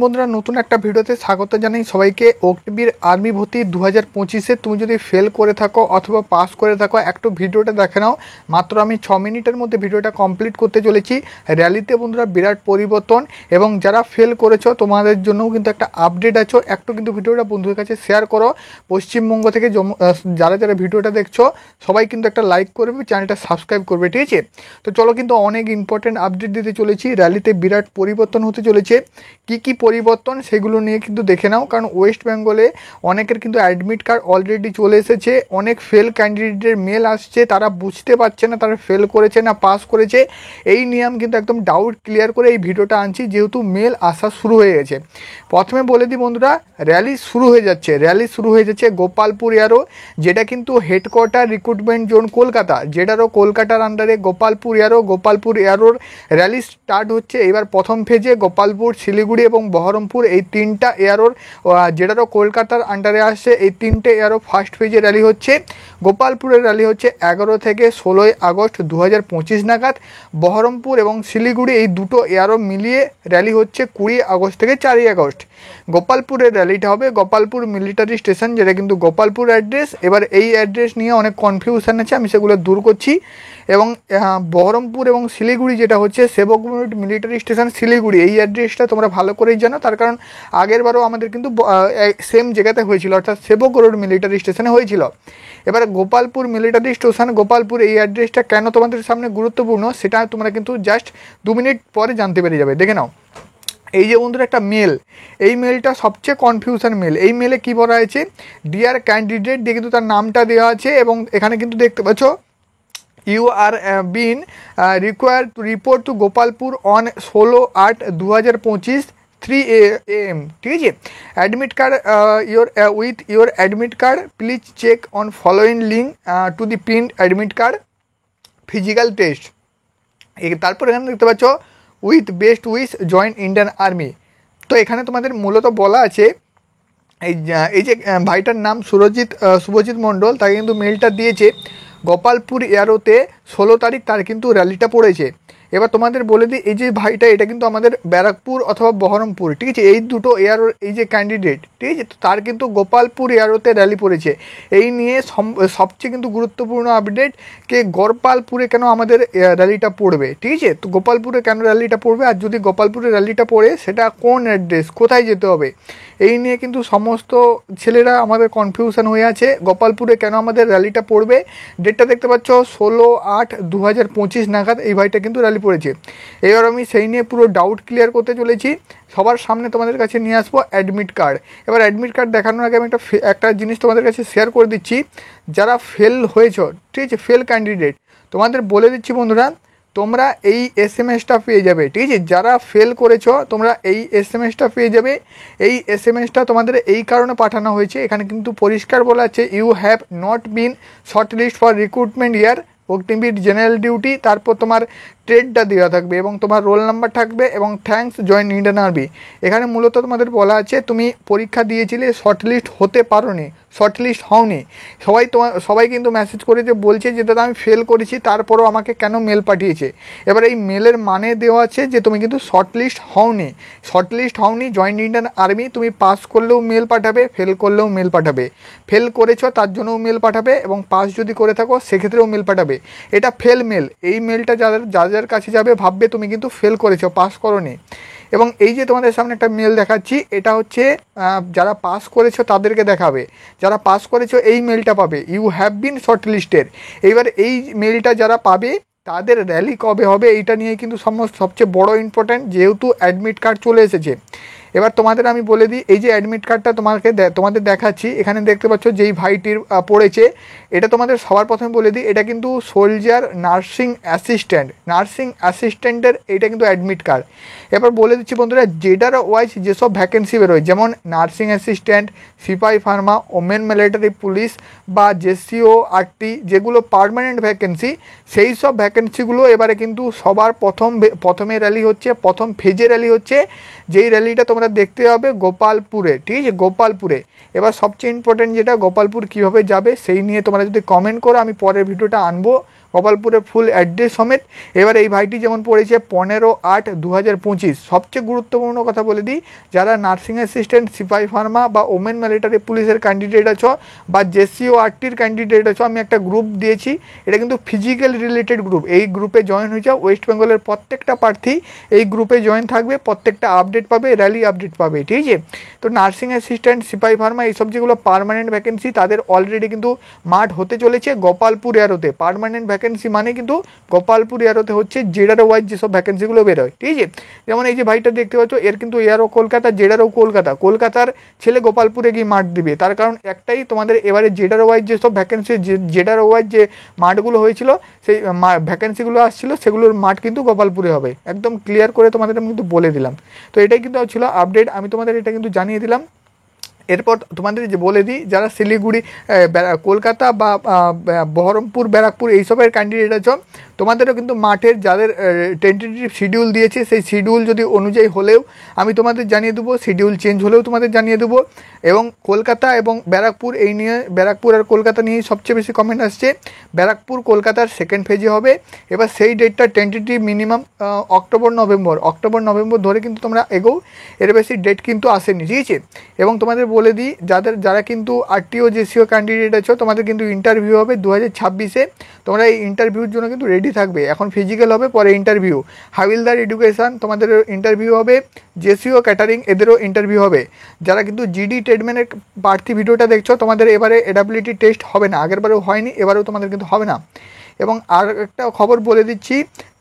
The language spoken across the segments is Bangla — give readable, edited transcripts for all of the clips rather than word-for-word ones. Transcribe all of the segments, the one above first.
বন্ধুরা নতুন একটা ভিডিওতে স্বাগত জানাই সবাইকে। অগ্নিবীর আর্মি ভর্তি 2025-এ তুমি যদি ফেল করে থাকো অথবা পাস করে থাকো একটু ভিডিওটা দেখে নাও। মাত্র আমি 6 মিনিটের মধ্যে ভিডিওটা কমপ্লিট করতে চলেছি। র্যালিতে বন্ধুরা বিরাট পরিবর্তন এবং যারা ফেল করেছো তোমাদের জন্যও কিন্তু একটা আপডেট আছে। একটু কিন্তু ভিডিওটা বন্ধুদের কাছে শেয়ার করো। পশ্চিমবঙ্গ থেকে যারা যারা ভিডিওটা দেখছো সবাই কিন্তু একটা লাইক করবে, চ্যানেলটা সাবস্ক্রাইব করবে, ঠিক আছে? তো চলো কিন্তু অনেক ইম্পর্টেন্ট আপডেট দিতে চলেছি। র্যালিতে বিরাট পরিবর্তন হতে চলেছে। কি পরিবর্তন সেগুলো নিয়ে কিন্তু দেখে নাও, কারণ ওয়েস্ট বেঙ্গলে অনেকের কিন্তু অ্যাডমিট কার্ড অলরেডি চলে এসেছে। অনেক ফেল ক্যান্ডিডেটের মেল আসছে, তারা বুঝতে পারছে না তারা ফেল করেছে না পাস করেছে। এই নিয়ে আমি কিন্তু একদম ডাউট ক্লিয়ার করে এই ভিডিওটা আনছি, যেহেতু মেল আসা শুরু হয়ে গেছে। প্রথমে বলে দিই বন্ধুরা, র্যালি শুরু হয়ে যাচ্ছে গোপালপুর এয়ারও, যেটা কিন্তু হেডকোয়ার্টার রিক্রুটমেন্ট জোন কলকাতা, যেটারও কলকাতার আন্ডারে গোপালপুর এয়ারোর র্যালি স্টার্ট হচ্ছে। এবার প্রথম ফেজে গোপালপুর, শিলিগুড়ি এবং বহরমপুর এই তিনটা এয়ারোর, যেটারও কলকাতার আন্ডারে আসছে, এই তিনটে এয়ারও ফার্স্ট ফেজে র্যালি হচ্ছে। গোপালপুরের র্যালি হচ্ছে 11 থেকে 16 আগস্ট 2025 নাগাদ। বহরমপুর এবং শিলিগুড়ি এই দুটো এয়ারও মিলিয়ে র্যালি হচ্ছে 20 আগস্ট থেকে 4 আগস্ট। গোপালপুরের র্যালিটা হবে গোপালপুর মিলিটারি স্টেশন, যেটা কিন্তু গোপালপুর অ্যাড্রেস। এবার এই অ্যাড্রেস নিয়ে অনেক কনফিউশন আছে, আমি সেগুলো দূর করছি। এবং বহরমপুর এবং শিলিগুড়ি যেটা হচ্ছে সেবক মিলিটারি স্টেশন শিলিগুড়ি, এই অ্যাড্রেসটা তোমরা ভালো করেই জানো, তার কারণ আগেরবারও আমাদের কিন্তু সেম জায়গাতে হয়েছিল, অর্থাৎ সেবক রোড মিলিটারি স্টেশনে হয়েছিল। এবার গোপালপুর মিলিটারি স্টেশন গোপালপুর, এই অ্যাড্রেসটা কেন তোমাদের সামনে গুরুত্বপূর্ণ সেটা তোমরা কিন্তু জাস্ট 2 মিনিট পরে জানতে পেরে যাবে। দেখে নাও, এই যে বন্ধুরা একটা মেল, এই মেলটা সবচেয়ে কনফিউশন মেল। এই মেলে কি বলা হয়েছে, ডিয়ার ক্যান্ডিডেট দিয়ে কিন্তু তার নামটা দেওয়া আছে এবং এখানে কিন্তু দেখতে পাচ্ছ you are been required to report to Gopalpur on 16/8/2025 3 AM, ঠিক আছে? Admit card with your admit card please check on following link to the print admit card physical test। তারপর এখানে দেখতে পাচ্ছ with best wish join Indian army. তো এখানে তোমাদের মূলত বলা আছে এই যে ভাইটার নাম শুভজিৎ মণ্ডল, তাকে কিন্তু মেলটা দিয়েছে গোপালপুর এয়ারোতে 16 তারিখ তার কিন্তু র্যালিটা পড়েছে। এবার তোমাদের বলে দিই, এই যে ভাইটা এটা কিন্তু আমাদের ব্যারাকপুর অথবা বহরমপুর, ঠিক আছে? এই দুটো এয়ারোর এই যে ক্যান্ডিডেট, ঠিক আছে, তো তার কিন্তু গোপালপুর এয়ারোতে র্যালি পড়েছে। এই নিয়ে সবচেয়ে কিন্তু গুরুত্বপূর্ণ আপডেট কে গোপালপুরে কেন আমাদের র্যালিটা পড়বে, ঠিক আছে? তো গোপালপুরে কেন র্যালিটা পড়বে, আর যদি গোপালপুরে র্যালিটা পড়ে সেটা কোন অ্যাড্রেস, কোথায় যেতে হবে, এই নিয়ে কিন্তু সমস্ত ছেলেরা আমাদের কনফিউশন হয়ে আছে। গোপালপুরে কেন আমাদের র্যালিটা পড়বে, ডেটটা দেখতে পাচ্ছ 16/8/2025 নাগাদ এই ভাইটা কিন্তু র্যালি পড়েছে। এবার আমি সেই নিয়ে পুরো ডাউট ক্লিয়ার করতে চলেছি। সবার সামনে তোমাদের কাছে নিয়ে আসবো অ্যাডমিট কার্ড। এবার অ্যাডমিট কার্ড দেখানোর আগে আমি একটা জিনিস তোমাদের কাছে শেয়ার করে দিচ্ছি। যারা ফেল হয়েছ, ঠিক আছে, ফেল ক্যান্ডিডেট, তোমাদের বলে দিচ্ছি বন্ধুরা, তোমরা এই SMS-টা পেয়ে যাবে, ঠিক আছে? যারা ফেল করেছো তোমরা এই SMS-টা পেয়ে যাবে। এই SMS-টা তোমাদের এই কারণে পাঠানো হয়েছে, এখানে কিন্তু পরিষ্কার বলা আছে you have not been shortlisted for recruitment year Agniveer general duty. তারপর তোমার ট্রেডটা দেওয়া থাকবে এবং তোমার রোল নাম্বার থাকবে এবং থ্যাঙ্কস জয়েন ইন্ডিয়ান আর্মি। এখানে মূলত তোমাদের বলা আছে তুমি পরীক্ষা দিয়েছিলে, শর্টলিস্ট হতে পারোনি, শর্টলিস্ট হওনি। সবাই কিন্তু মেসেজ করেছে, বলছে যে দাদা আমি ফেল করেছি, তারপরও আমাকে কেন মেল পাঠিয়েছে। এবার এই মেলের মানে দেওয়া আছে যে তুমি কিন্তু শর্টলিস্ট হওনি জয়েন্ট ইন্ডিয়ান আর্মি। তুমি পাস করলেও মেল পাঠাবে, ফেল করলেও মেল পাঠাবে। ফেল করেছো তার জন্যও মেল পাঠাবে এবং পাস যদি করে থাকো সেক্ষেত্রেও মেল পাঠাবে। এটা ফেল মেল। এই মেলটা যাদের কাছে যাবে ভাববে তুমি কিন্তু ফেল করেছো, পাস করোনি। এবং এই যে তোমাদের সামনে একটা মেল দেখাচ্ছি, এটা হচ্ছে যারা পাস করেছো তাদেরকে দেখাবে। যারা পাস করেছো এই মেলটা পাবে, ইউ হ্যাভ বিন শর্টলিস্টেড। এইবার এই মেলটা যারা পাবে তাদের র্যালি কবে হবে এইটা নিয়ে কিন্তু সবচেয়ে বড় ইম্পর্ট্যান্ট, যেহেতু অ্যাডমিট কার্ড চলে এসেছে। এবার তোমাদের আমি বলে দিই, এই যে অ্যাডমিট কার্ডটা তোমাদের দেখাচ্ছি, এখানে দেখতে পাচ্ছ যেই ভাইটির পড়েছে, এটা তোমাদের সবার প্রথমে বলে দিই, এটা কিন্তু সোলজার নার্সিং অ্যাসিস্ট্যান্টের এটা কিন্তু অ্যাডমিট কার্ড। এবার বলে দিচ্ছি বন্ধুরা, জেডার ওয়াইজ যেসব ভ্যাকেন্সি বেরোয়, যেমন নার্সিং অ্যাসিস্ট্যান্ট, সিপাহি ফার্মা, ওমেন মিলিটারি পুলিশ বা জেসিও আরটি, যেগুলো পার্মানেন্ট ভ্যাকেন্সি, সেই সব ভ্যাকেন্সিগুলো এবারে কিন্তু সবার প্রথমে র্যালি হচ্ছে, প্রথম ফেজে র্যালি হচ্ছে, যেই র্যালিটা তোমরা দেখতে হবে গোপালপুরে, ঠিক আছে, গোপালপুরে। এবার সবচেয়ে ইম্পর্টেন্ট যেটা, গোপালপুর কিভাবে যাবে সেই নিয়ে তোমরা যদি কমেন্ট করো, আমি পরের ভিডিওটা আনবো গোপালপুরের ফুল অ্যাড্রেস সমেত। এবার এই ভাইটি যেমন পড়েছে 15/8/2025। সবচেয়ে গুরুত্বপূর্ণ কথা বলে দিই, যারা নার্সিং অ্যাসিস্ট্যান্ট, সিপাহি ফার্মা বা ওমেন মিলিটারি পুলিশের ক্যান্ডিডেট আছো বা JCORTর ক্যান্ডিডেট আছো, আমি একটা গ্রুপ দিয়েছি, এটা কিন্তু ফিজিক্যাল রিলেটেড গ্রুপ। এই গ্রুপে জয়েন হয়ে যাও। ওয়েস্ট বেঙ্গলের প্রত্যেকটা প্রার্থী এই গ্রুপে জয়েন থাকবে, প্রত্যেকটা আপডেট পাবে, র্যালি আপডেট পাবে, ঠিক আছে। তো নার্সিং অ্যাসিস্ট্যান্ট, সিপাহি ফার্মা এইসব যেগুলো পার্মানেন্ট ভ্যাকেন্সি, তাদের অলরেডি কিন্তু মাঠ হতে চলেছে গোপালপুর এয়ারোতে। পার্মানেন্ট ভ্যাকেন্সি মানে কিন্তু গোপালপুর এয়ারোতে হচ্ছে জেডারও ওয়াইজ যেসব ভ্যাকেন্সিগুলো বেরোয়, ঠিক আছে। যেমন এই যে ভাইটা দেখতে পাচ্ছ, এর কিন্তু এয়ারও কলকাতা, জেডারও কলকাতা। কলকাতার ছেলে গোপালপুরে গিয়ে মাঠ দিবে, তার কারণ একটাই, তোমাদের এবারে জেডারও ওয়াইজ যেসব ভ্যাকেন্সি, জেডারও ওয়াইজ যে মাঠগুলো হয়েছিল, সেই ভ্যাকেন্সিগুলো আসছিল, সেগুলোর মাঠ কিন্তু গোপালপুরে হবে। একদম ক্লিয়ার করে তোমাদের আমি কিন্তু বলে দিলাম। তো এটাই কিন্তু ছিল আপডেট, আমি তোমাদের এটা কিন্তু জানিয়ে দিলাম। এরপর তোমাদের যে বলে দিই, যারা শিলিগুড়ি, কলকাতা বা বহরমপুর, ব্যারাকপুর এইসবের ক্যান্ডিডেট আছো, তোমাদেরও কিন্তু মাঠের যাদের টেন্টেটিভ শিডিউল দিয়েছে, সেই শিডিউল যদি অনুযায়ী হলেও আমি তোমাদের জানিয়ে দেবো, শিডিউল চেঞ্জ হলেও তোমাদের জানিয়ে দেবো। এবং কলকাতা এবং ব্যারাকপুর, এই নিয়ে ব্যারাকপুর আর কলকাতা নিয়েই সবচেয়ে বেশি কমেন্ট আসছে। ব্যারাকপুর কলকাতার সেকেন্ড ফেজে হবে। এবার সেই ডেটটা টেন্টেটিভ মিনিমাম অক্টোবর নভেম্বর ধরে কিন্তু তোমরা এগোও, এর বেশি ডেট কিন্তু আসেনি, ঠিক আছে। এবং তোমাদের বলে দিই, যারা কিন্তু RTO JCO ক্যান্ডিডেট আছো, তোমাদের কিন্তু ইন্টারভিউ হবে 2026-এ। তোমরা এই ইন্টারভিউর জন্য কিন্তু রেডি থাকবে। এখন ফিজিক্যাল হবে, পরে ইন্টারভিউ। হাবিলদার এডুকেশন, তোমাদের ইন্টারভিউ হবে। JCO ক্যাটারিং, এদেরও ইন্টারভিউ হবে। যারা কিন্তু GD ট্রেডম্যানের প্রার্থী ভিডিওটা দেখছো, তোমাদের এবারে AWT টেস্ট হবে না, আগেরবারেও হয়নি, এবারেও তোমাদের কিন্তু হবে না। এবং আর একটা খবর বলে দিচ্ছি,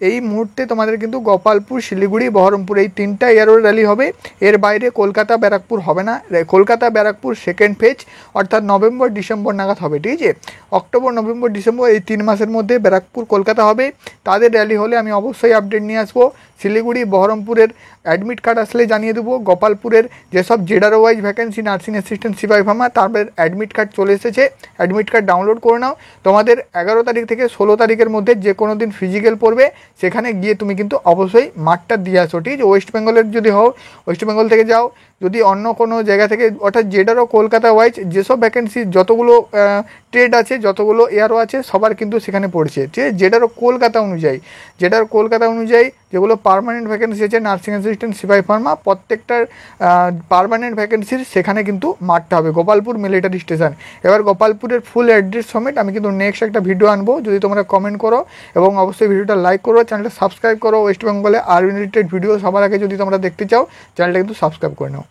এই মুহূর্তে তোমাদের কিন্তু গোপালপুর, শিলিগুড়ি, বহরমপুর এই তিনটা এয়ারো র্যালি হবে। এর বাইরে কলকাতা, ব্যারাকপুর হবে না। কলকাতা, ব্যারাকপুর সেকেন্ড ফেজ, অর্থাৎ নভেম্বর-ডিসেম্বর নাগাদ হবে, ঠিক আছে। অক্টোবর, নভেম্বর, ডিসেম্বর এই 3 মাসের মধ্যে ব্যারাকপুর, কলকাতা হবে। তাদের র্যালি হলে আমি অবশ্যই আপডেট নিয়ে আসবো। শিলিগুড়ি, বহরমপুরের অ্যাডমিট কার্ড আসলে জানিয়ে দেবো। গোপালপুরের যেসব জেডার ওয়াইজ ভ্যাকেন্সি, নার্সিং অ্যাসিস্ট্যান্ট, সিপাহি ফার্মা, তারপরে অ্যাডমিট কার্ড চলে এসেছে। অ্যাডমিট কার্ড ডাউনলোড করে নাও। তোমাদের 11 তারিখ থেকে 16 তারিখের মধ্যে যে কোনো দিন ফিজিক্যাল পড়বে, সেখানে গিয়ে তুমি কিন্তু অবশ্যই মাঠটা দিয়ে আসো, ঠিক আছে। ওয়েস্ট বেঙ্গলের যদি হও, ওয়েস্ট বেঙ্গল থেকে যাও। যদি অন্য কোনো জায়গা থেকে, অর্থাৎ জেডারও কলকাতা ওয়াইজ যেসব ভ্যাকেন্সি, যতগুলো ট্রেড আছে, যতগুলো এয়ারও আছে, সবার কিন্তু সেখানে পড়ছে, ঠিক আছে। জেডারও কলকাতা অনুযায়ী যেগুলো পার্মানেন্ট ভ্যাকেন্সি আছে, নার্সিং অ্যাসিস্ট্যান্ট, সিপাহি ফার্মা, প্রত্যেকটার পার্মানেন্ট ভ্যাকেন্সির সেখানে কিন্তু মাঠটা হবে গোপালপুর মিলিটারি স্টেশন। এবার গোপালপুরের ফুল অ্যাড্রেস সমেত আমি কিন্তু নেক্সট একটা ভিডিও আনবো, যদি তোমরা কমেন্ট করো এবং অবশ্যই ভিডিওটা লাইক করো, চ্যানেলটা সাবস্ক্রাইব করো। ওয়েস্ট বেঙ্গলে আর্মি রিলেটেড ভিডিও সবার আগে যদি তোমরা দেখতে চাও, চ্যানেলটা কিন্তু সাবস্ক্রাইব করে নাও।